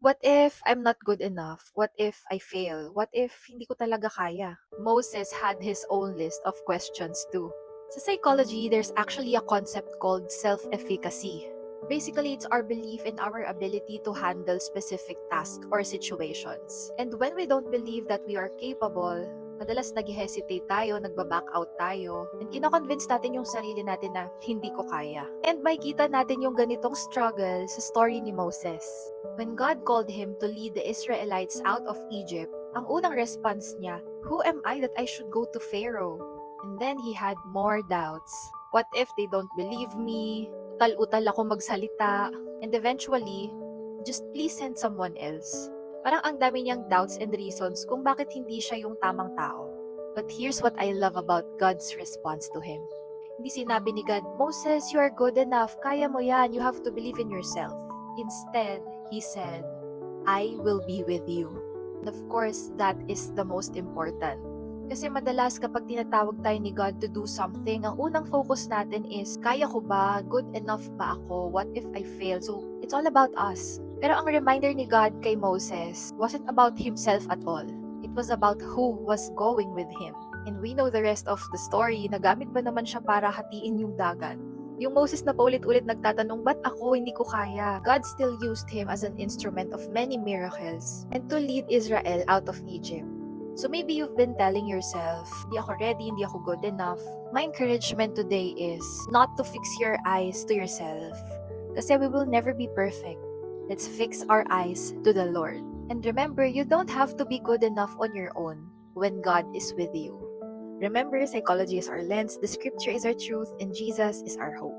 What if I'm not good enough? What if I fail? What if hindi ko talaga kaya? Moses had his own list of questions too. Sa psychology, there's actually a concept called self-efficacy. Basically, it's our belief in our ability to handle specific tasks or situations. And when we don't believe that we are capable, madalas nag-hesitate tayo, nagba-back out tayo, and kinoconvince natin yung sarili natin na hindi ko kaya. And makikita natin yung ganitong struggle sa story ni Moses. When God called him to lead the Israelites out of Egypt, ang unang response niya, "Who am I that I should go to Pharaoh?" And then he had more doubts. What if they don't believe me? Utal-utal ako magsalita. And eventually, just please send someone else. Parang ang dami niyang doubts and reasons kung bakit hindi siya yung tamang tao. But here's what I love about God's response to him. Hindi sinabi ni God, "Moses, you are good enough. Kaya mo yan. You have to believe in yourself." Instead, he said, "I will be with you." And of course, that is the most important. Kasi madalas kapag tinatawag tayo ni God to do something, ang unang focus natin is, kaya ko ba? Good enough ba ako? What if I fail? So, it's all about us. Pero ang reminder ni God kay Moses wasn't about himself at all. It was about who was going with him. And we know the rest of the story. Nagamit ba naman siya para hatiin yung dagat? Yung Moses na paulit-ulit nagtatanong, ba't ako hindi ko kaya? God still used him as an instrument of many miracles and to lead Israel out of Egypt. So maybe you've been telling yourself, hindi ako ready, hindi ako good enough. My encouragement today is not to fix your eyes to yourself. Kasi we will never be perfect. Let's fix our eyes to the Lord. And remember, you don't have to be good enough on your own when God is with you. Remember, psychology is our lens, the scripture is our truth, and Jesus is our hope.